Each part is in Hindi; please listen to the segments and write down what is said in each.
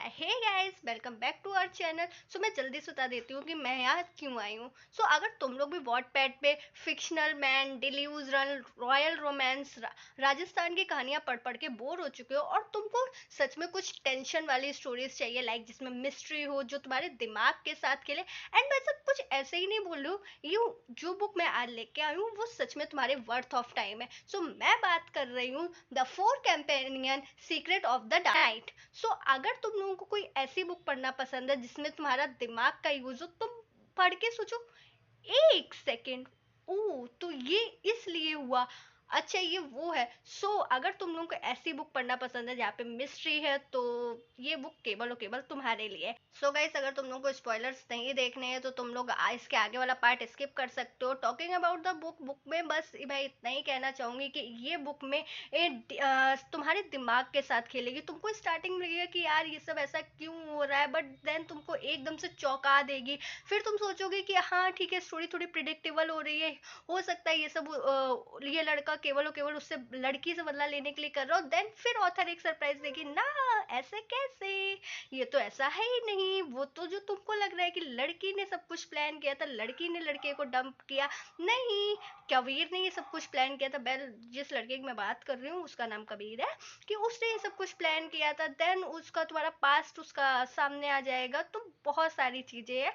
Hey guys, welcome back to our channel. मैं जल्दी से बता देती हूँ कि मैं यहाँ क्यों आई हूँ। अगर तुम लोग भी वॉटपैड पे fictional man, delusional, royal romance, Rajasthan की कहानियां पढ़ पढ़ के बोर हो चुके हो और तुमको सच में कुछ टेंशन वाली स्टोरीज चाहिए, लाइक जिसमें मिस्ट्री हो, जो तुम्हारे दिमाग के साथ खेले। एंड मैं सब कुछ ऐसे ही नहीं बोल रही हूँ, यू जो बुक मैं आज लेके आई हूँ वो सच में तुम्हारे वर्थ ऑफ टाइम है। मैं बात कर रही हूँ the four companion secret of the night. अगर तुम लोगों को कोई ऐसी बुक पढ़ना पसंद है जिसमें तुम्हारा दिमाग का यूज हो, तुम पढ़ के सोचो एक सेकेंड, ओ तो ये इसलिए हुआ, अच्छा ये वो है। अगर तुम लोगों को ऐसी बुक पढ़ना पसंद है जहाँ पे मिस्ट्री है, तो ये बुक केवल और केवल तुम्हारे लिए। गाइस, अगर तुम लोगों को स्पॉयलर्स नहीं देखने हैं तो तुम लोग इसके आगे वाला पार्ट स्किप कर सकते हो। टॉकिंग अबाउट द बुक में बस मैं इतना ही कहना चाहूंगी कि ये बुक में तुम्हारे दिमाग के साथ खेलेगी। तुमको स्टार्टिंग में लगेगा कि यार ये सब ऐसा क्यों हो रहा है, बट देन तुमको एकदम से चौंका देगी। फिर तुम सोचोगे कि हाँ ठीक है, स्टोरी थोड़ी प्रिडिक्टेबल हो रही है, हो सकता है ये सब ये लड़का केवल और केवल उससे लड़की से बदला लेने के लिए कर रहा हो। देन फिर ऑथर एक सरप्राइज देगी ना, ऐसे कैसे, ये तो ऐसा है ही नहीं। वो तो जो तुमको लग रहा है कि लड़की ने सब कुछ प्लान किया था, लड़की ने लड़के को डंप किया, नहीं, कबीर ने ये सब कुछ प्लान किया था। बेल, जिस लड़के की मैं बात कर रही हूँ उसका नाम कबीर है, कि उसने ये सब कुछ प्लान किया था। देन उसका तुम्हारा पास्ट उसका सामने आ जाएगा। तो बहुत सारी चीजें हैं।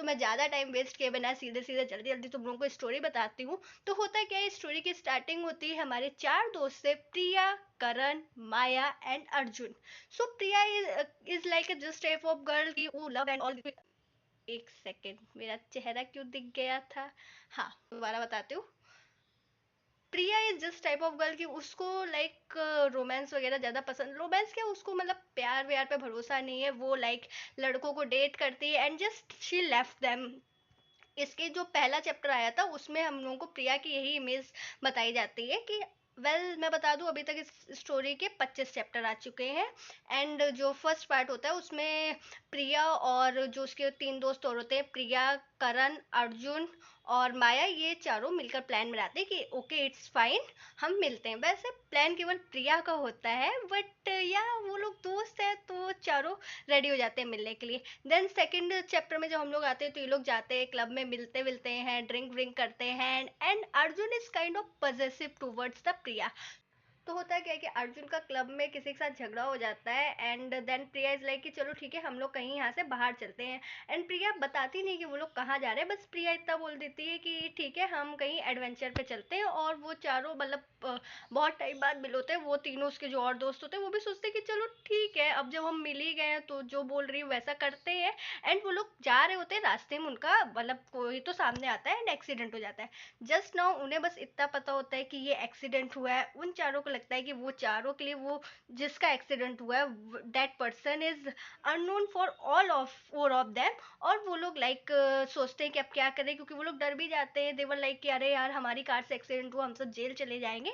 मैं ज्यादा टाइम वेस्ट किए बिना सीधे सीधे जल्दी जल्दी तुम लोगों को स्टोरी बताती हूँ। तो होता क्या है, स्टोरी की स्टार्टिंग होती है हमारे चार दोस्त से, Priya, Karan, Maya and Arjun. Priya is like just type of girl की वो लव एंड ऑल। एक सेकेंड, मेरा चेहरा क्यों दिख गया था। हाँ, दोबारा बताती हूँ। Priya is just type of girl कि उसको लाइक रोमांस वगैरह ज्यादा पसंद, रोमांस क्या, उसको मतलब प्यार व्यार पे भरोसा नहीं है। वो लाइक लड़कों को डेट करती है and just she left them. इसके जो पहला चैप्टर आया था उसमें हम लोगों को प्रिया की यही इमेज बताई जाती है कि मैं बता दूं, अभी तक इस स्टोरी के 25 चैप्टर आ चुके हैं। एंड जो फर्स्ट पार्ट होता है उसमें प्रिया और जो उसके तीन दोस्त और होते हैं, प्रिया, करण, अर्जुन और माया, ये चारों मिलकर प्लान बनाते हैं कि ओके इट्स फाइन, हम मिलते हैं। वैसे प्लान केवल प्रिया का होता है, बट या वो लोग दोस्त हैं तो चारों रेडी हो जाते हैं मिलने के लिए। देन सेकंड चैप्टर में जब हम लोग आते हैं तो ये लोग जाते हैं क्लब में, मिलते विलते हैं, ड्रिंक व्रिंक करते हैं। And Arjun is kind of possessive towards the Priya. तो होता है क्या है कि अर्जुन का क्लब में किसी के साथ झगड़ा हो जाता है। And then Priya is like कि चलो ठीक है, हम लोग कहीं यहाँ से बाहर चलते हैं। एंड प्रिया बताती नहीं कि वो लोग कहाँ जा रहे हैं, बस प्रिया इतना बोल देती है कि ठीक है हम कहीं एडवेंचर पे चलते हैं। और वो चारों मतलब बहुत टाइम बाद मिल होते हैं, वो तीनों उसके जो और दोस्त होते हैं वो भी सोचते हैं कि चलो ठीक है, अब जब हम मिल ही गए हैं तो जो बोल रही हूँ वैसा करते हैं। एंड वो लोग जा रहे होते हैं, रास्ते में उनका मतलब कोई तो सामने आता है एंड एक्सीडेंट हो जाता है। जस्ट नाउ उन्हें बस इतना पता होता है कि ये एक्सीडेंट हुआ है। उन चारों को लगता है कि वो चारों के लिए वो जिसका एक्सीडेंट हुआ है that person is unknown for all of four of them. और वो लोग लाइक सोचते हैं कि अब क्या करें, क्योंकि वो लोग डर भी जाते हैं। देवर लाइक कि अरे यार हमारी कार से एक्सीडेंट हुआ, हम सब जेल चले जाएंगे।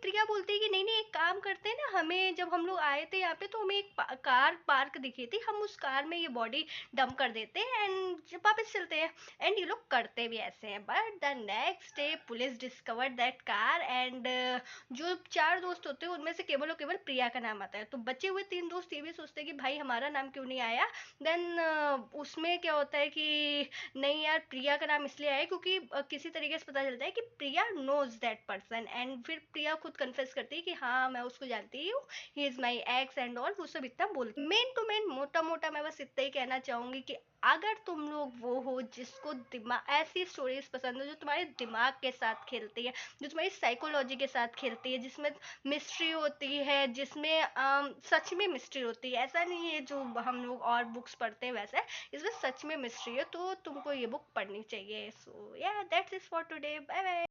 प्रिया बोलती है कि नहीं नहीं, एक काम करते हैं ना, हमें जब हम लोग आए थे यहाँ पे तो हमें एक कार पार्क दिखी थी, हम उस कार में ये बॉडी डंप कर देते हैं एंड वापस चलते हैं। एंड ये लोग करते भी ऐसे हैं। But the next day police discovered that car. And जो चार दोस्त होते हैं उनमें से केवल और केवल प्रिया का नाम आता है। तो बचे हुए तीन दोस्त ये भी सोचते हैं कि भाई हमारा नाम क्यों नहीं आया। देन उसमें क्या होता है कि नहीं यार, प्रिया का नाम इसलिए आया क्योंकि किसी तरीके से पता चलता है कि प्रिया नोज दैट पर्सन। एंड फिर प्रिया खुद कन्फेस करती है कि हाँ मैं उसको जानती हूँ, he is my x and all. वो सब इतना बोलती। मेन टू मेन मोटा मोटा मैं बस इतना ही कहना चाहूंगी कि अगर तुम लोग वो हो जिसको दिमाग ऐसी स्टोरीज पसंद है जो तुम्हारे दिमाग के साथ खेलती है, जो तुम्हारी साइकोलॉजी के साथ खेलती है, जिसमें मिस्ट्री होती है, जिसमें सच में मिस्ट्री होती है, ऐसा नहीं है जो हम लोग और बुक्स पढ़ते हैं वैसा, इसमें सच में मिस्ट्री है, तो तुमको ये बुक पढ़नी चाहिए। So yeah that's it for today, bye bye.